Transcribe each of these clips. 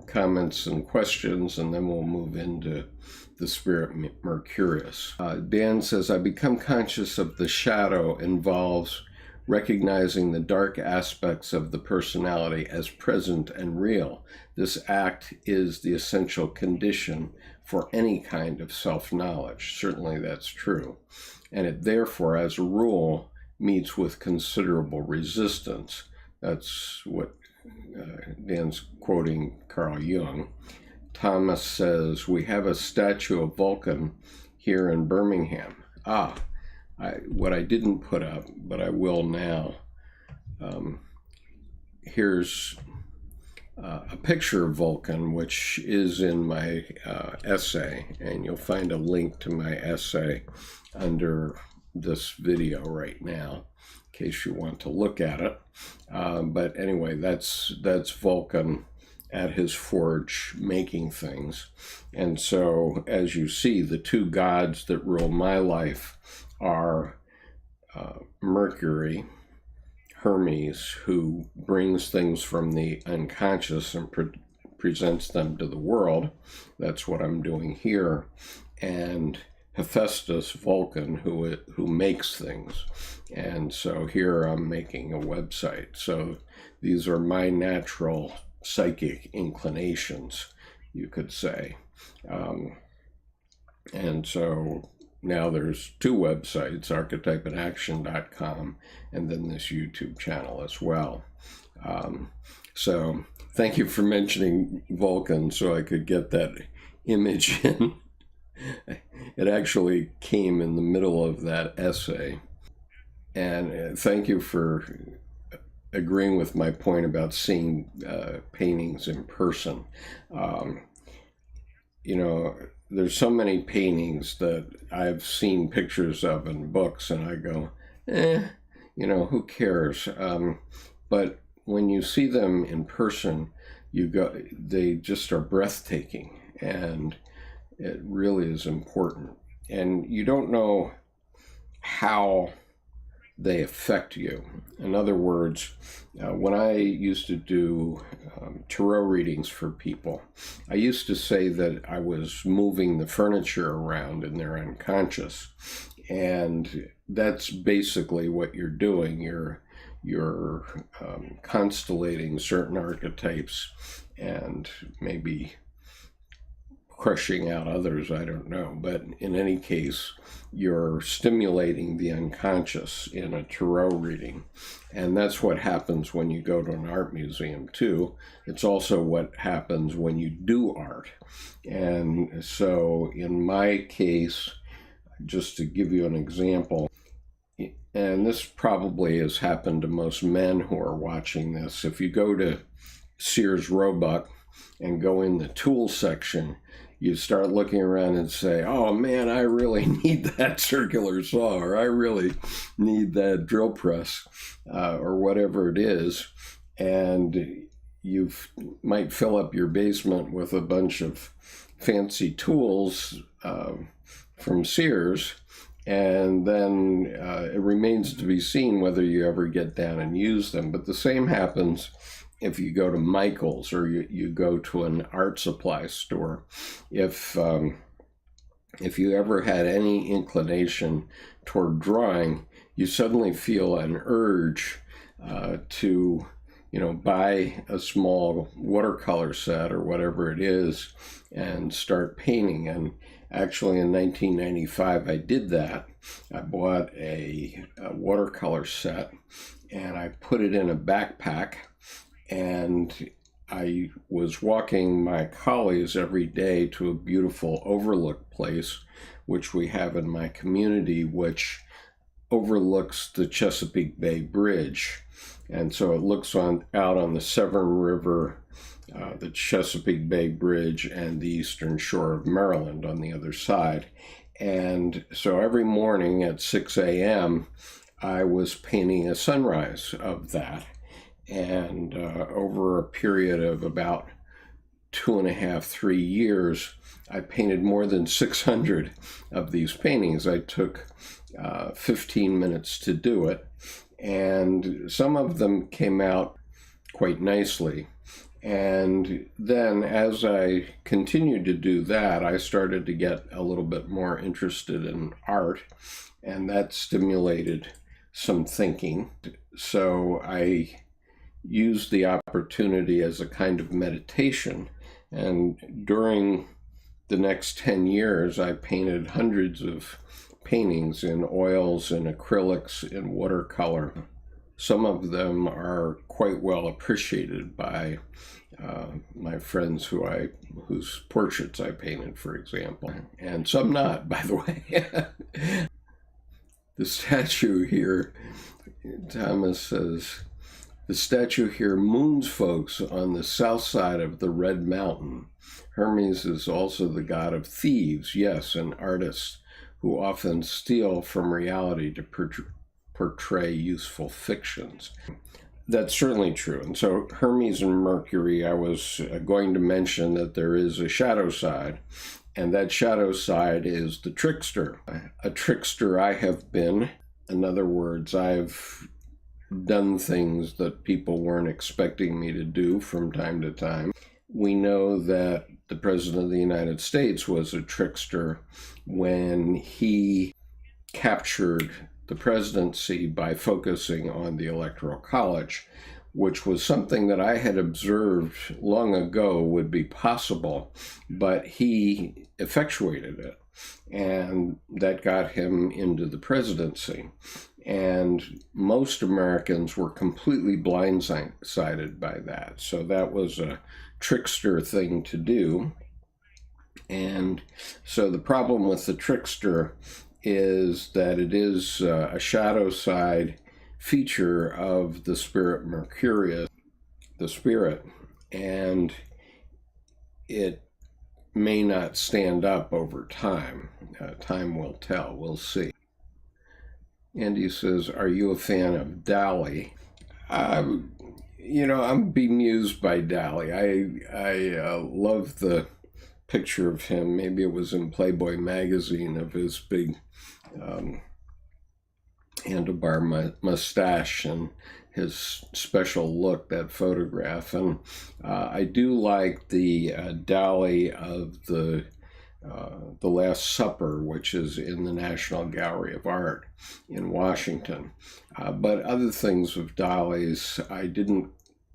comments and questions, and then we'll move into the spirit Mercurius. Dan says, I become conscious of the shadow involves recognizing the dark aspects of the personality as present and real. This act is the essential condition for any kind of self-knowledge. Certainly that's true. And it therefore, as a rule, meets with considerable resistance. That's what Dan's quoting Carl Jung. Thomas says, we have a statue of Vulcan here in Birmingham. What I didn't put up, but I will now. Here's a picture of Vulcan, which is in my essay, and you'll find a link to my essay under this video right now, in case you want to look at it. But anyway, that's Vulcan at his forge making things. And so, as you see, the two gods that rule my life are Mercury, Hermes, who brings things from the unconscious and presents them to the world. That's what I'm doing here. And Hephaestos, Vulcan, who makes things. And so here I'm making a website. So these are my natural psychic inclinations, you could say. And so now there's two websites, archetypeinaction.com, and then this YouTube channel as well. So thank you for mentioning Vulcan so I could get that image in. It actually came in the middle of that essay. And thank you for agreeing with my point about seeing paintings in person. You know, there's so many paintings that I've seen pictures of in books, and I go, you know, who cares? But when you see them in person, they just are breathtaking, and it really is important. And you don't know how they affect you. In other words, when I used to do tarot readings for people, I used to say that I was moving the furniture around in their unconscious. And that's basically what you're doing. You're constellating certain archetypes and maybe crushing out others, I don't know. But in any case, you're stimulating the unconscious in a tarot reading. And that's what happens when you go to an art museum too. It's also what happens when you do art. And so in my case, just to give you an example, and this probably has happened to most men who are watching this, if you go to Sears Roebuck and go in the tool section, you start looking around and say, oh man, I really need that circular saw, or I really need that drill press, or whatever it is. And you might fill up your basement with a bunch of fancy tools from Sears, and then it remains to be seen whether you ever get down and use them. But the same happens if you go to Michael's or you go to an art supply store. If you ever had any inclination toward drawing, you suddenly feel an urge to, buy a small watercolor set or whatever it is and start painting. And actually in 1995, I did that. I bought a watercolor set and I put it in a backpack. And I was walking my collies every day to a beautiful overlook place, which we have in my community, which overlooks the Chesapeake Bay Bridge. And so it looks out on the Severn River, the Chesapeake Bay Bridge, and the eastern shore of Maryland on the other side. And so every morning at 6 a.m., I was painting a sunrise of that. And over a period of about 2.5, 3 years, I painted more than 600 of these paintings. I took 15 minutes to do it, and some of them came out quite nicely. And then as I continued to do that, I started to get a little bit more interested in art, and that stimulated some thinking. So I used the opportunity as a kind of meditation. And during the next 10 years, I painted hundreds of paintings in oils, in acrylics, in watercolor. Some of them are quite well appreciated by my friends whose portraits I painted, for example, and some not, by the way. The statue here, Thomas says, the statue here moons folks on the south side of the Red Mountain. Hermes is also the god of thieves, yes, and artists who often steal from reality to portray useful fictions. That's certainly true. And so Hermes and Mercury, I was going to mention that there is a shadow side, and that shadow side is the trickster. A trickster I have been. In other words, I've done things that people weren't expecting me to do from time to time. We know that the President of the United States was a trickster when he captured the presidency by focusing on the Electoral College, which was something that I had observed long ago would be possible, but he effectuated it, and that got him into the presidency. And most Americans were completely blindsided by that. So that was a trickster thing to do. And so the problem with the trickster is that it is a shadow side feature of the spirit Mercurius, the spirit, and it may not stand up over time. Time will tell. We'll see. Andy says, are you a fan of Dali? I'm bemused by Dali. I love the picture of him. Maybe it was in Playboy magazine, of his big handlebar mustache and his special look, that photograph. And I do like the Dali of the Last Supper, which is in the National Gallery of Art in Washington. But other things of Dali's I didn't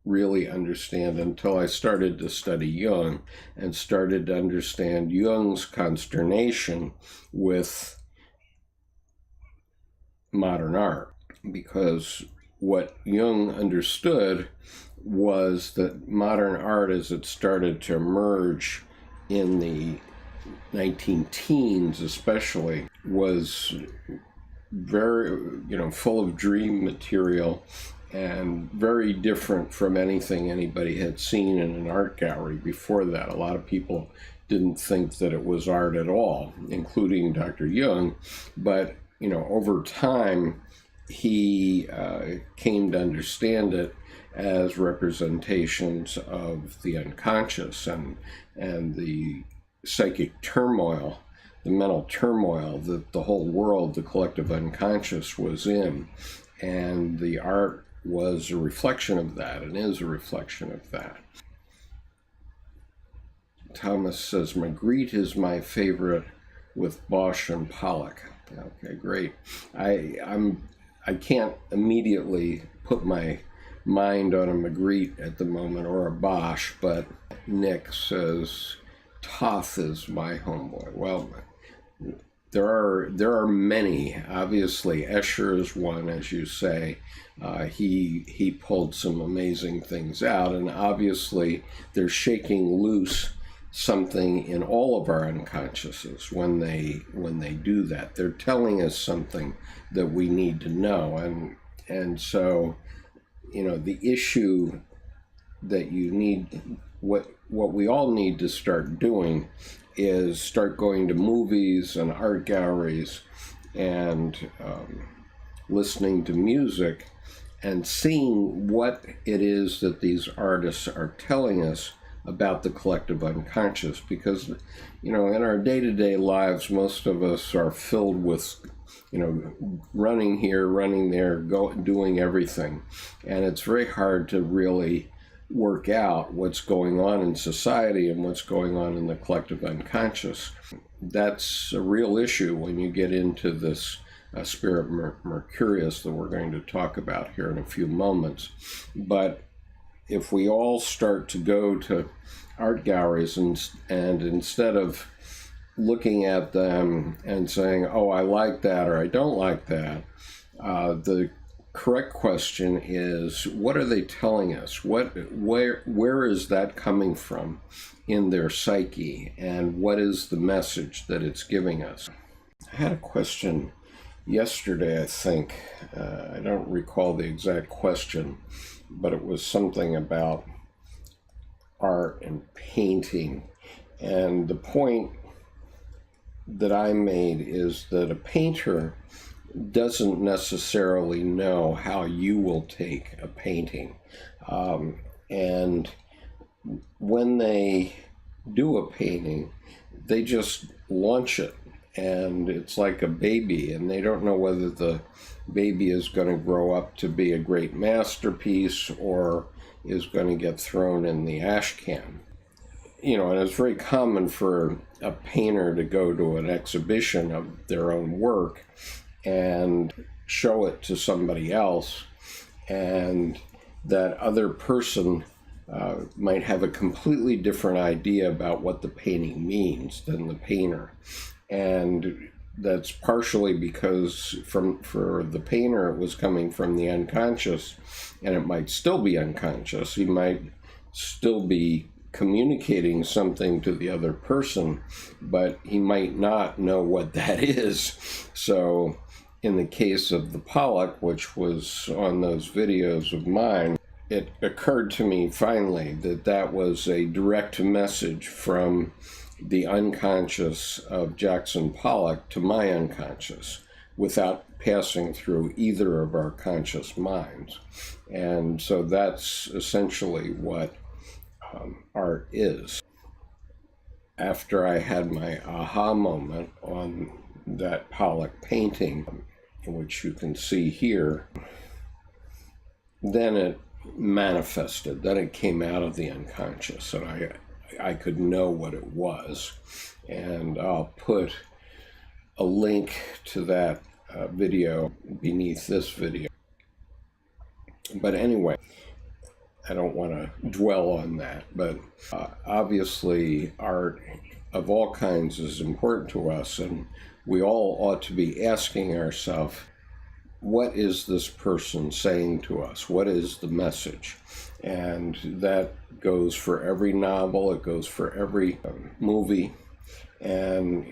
really understand until I started to study Jung and started to understand Jung's consternation with modern art, because what Jung understood was that modern art, as it started to emerge in the 19-teens especially, was very, full of dream material and very different from anything anybody had seen in an art gallery before that. A lot of people didn't think that it was art at all, including Dr. Jung. But, over time, he came to understand it as representations of the unconscious and the psychic turmoil, the mental turmoil that the whole world, the collective unconscious, was in. And the art was a reflection of that, and is a reflection of that. Thomas says, Magritte is my favorite with Bosch and Pollack. Okay, great. I can't immediately put my mind on a Magritte at the moment, or a Bosch, but Nick says, Toth is my homeboy. Well, there are many. Obviously, Escher is one, as you say. He pulled some amazing things out, and obviously they're shaking loose something in all of our unconsciouses when they do that. They're telling us something that we need to know, and so the issue that you need, what we all need to start doing is start going to movies and art galleries and listening to music and seeing what it is that these artists are telling us about the collective unconscious. Because, in our day-to-day lives, most of us are filled with running here, running there, doing everything. And it's very hard to really work out what's going on in society and what's going on in the collective unconscious. That's a real issue when you get into this spirit Mercurius that we're going to talk about here in a few moments. But if we all start to go to art galleries and instead of looking at them and saying, oh, I like that or I don't like that, the correct question is, what are they telling us? Where is that coming from in their psyche, and what is the message that it's giving us? I had a question yesterday, I think. I don't recall the exact question, but it was something about art and painting. And the point that I made is that a painter doesn't necessarily know how you will take a painting. And when they do a painting, they just launch it. And it's like a baby, and they don't know whether the baby is going to grow up to be a great masterpiece or is going to get thrown in the ash can. And it's very common for a painter to go to an exhibition of their own work and show it to somebody else, and that other person might have a completely different idea about what the painting means than the painter. And that's partially because for the painter, it was coming from the unconscious, and it might still be unconscious. He might still be communicating something to the other person, but he might not know what that is. So in the case of the Pollack, which was on those videos of mine, it occurred to me finally that that was a direct message from the unconscious of Jackson Pollack to my unconscious without passing through either of our conscious minds. And so that's essentially what art is. After I had my aha moment on that Pollack painting, which you can see here, then it manifested, then it came out of the unconscious, and I could know what it was. And I'll put a link to that video beneath this video. But anyway, I don't want to dwell on that, but obviously art of all kinds is important to us, and we all ought to be asking ourselves, what is this person saying to us? What is the message? And that goes for every novel, it goes for every movie. And,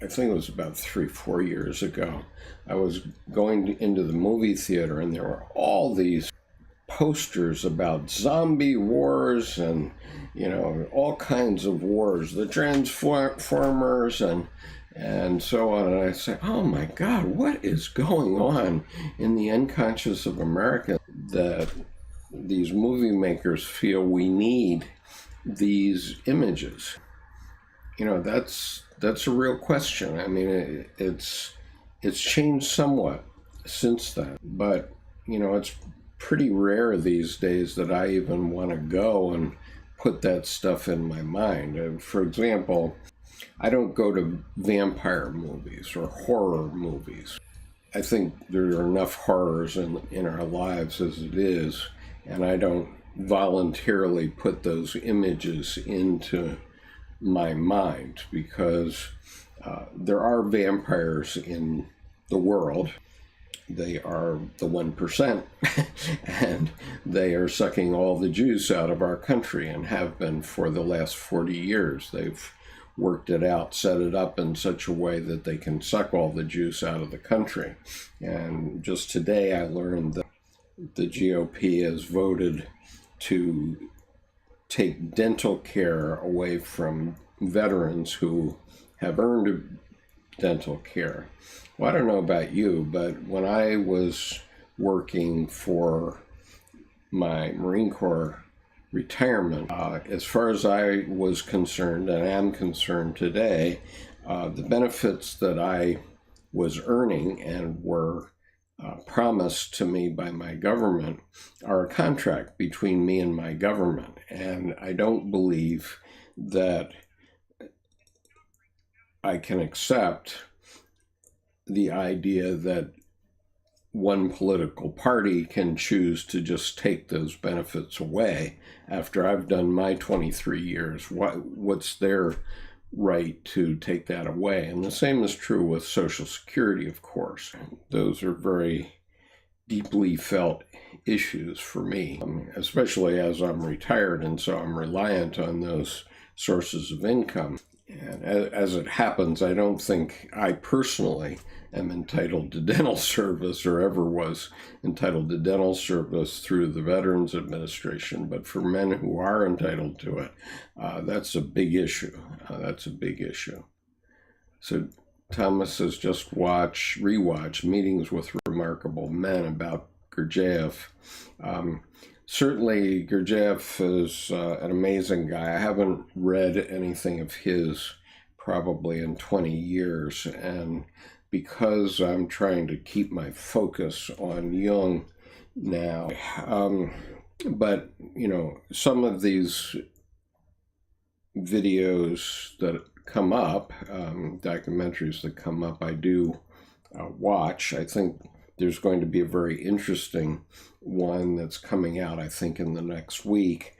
I think it was about 3-4 years ago, I was going into the movie theater, and there were all these posters about zombie wars and, all kinds of wars, the Transformers and so on. And I said, oh my God, what is going on in the unconscious of America that these movie makers feel we need these images? That's a real question. I mean, it's changed somewhat since then, but it's pretty rare these days that I even want to go and put that stuff in my mind. For example, I don't go to vampire movies or horror movies. I think there are enough horrors in our lives as it is, and I don't voluntarily put those images into my mind because there are vampires in the world. They are the 1%, and they are sucking all the juice out of our country and have been for the last 40 years. They've worked it out, set it up in such a way that they can suck all the juice out of the country. And just today I learned that the GOP has voted to take dental care away from veterans who have earned dental care. Well, I don't know about you, but when I was working for my Marine Corps retirement, as far as I was concerned and am concerned today, the benefits that I was earning and were promised to me by my government are a contract between me and my government. And I don't believe that I can accept the idea that one political party can choose to just take those benefits away after I've done my 23 years. What's their right to take that away? And the same is true with Social Security, of course. Those are very deeply felt issues for me, especially as I'm retired, and so I'm reliant on those sources of income. And as it happens, I don't think I personally am entitled to dental service or ever was entitled to dental service through the Veterans Administration. But for men who are entitled to it, that's a big issue. That's a big issue. So Thomas has just rewatched Meetings with Remarkable Men about Gurdjieff. Certainly, Gurdjieff is an amazing guy. I haven't read anything of his probably in 20 years, and because I'm trying to keep my focus on Jung now. But, some of these videos that come up, documentaries that come up, I do watch. I think there's going to be a very interesting one that's coming out, I think, in the next week,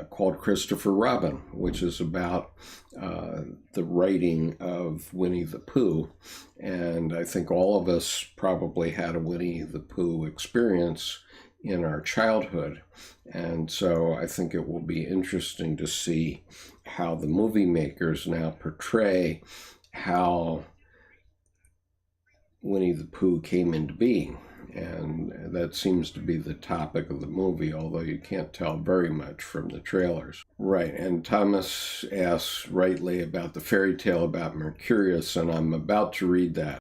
called Christopher Robin, which is about the writing of Winnie the Pooh. And I think all of us probably had a Winnie the Pooh experience in our childhood. And so I think it will be interesting to see how the movie makers now portray how Winnie the Pooh came into being. And that seems to be the topic of the movie, although you can't tell very much from the trailers. Right, and Thomas asks rightly about the fairy tale about Mercurius, and I'm about to read that.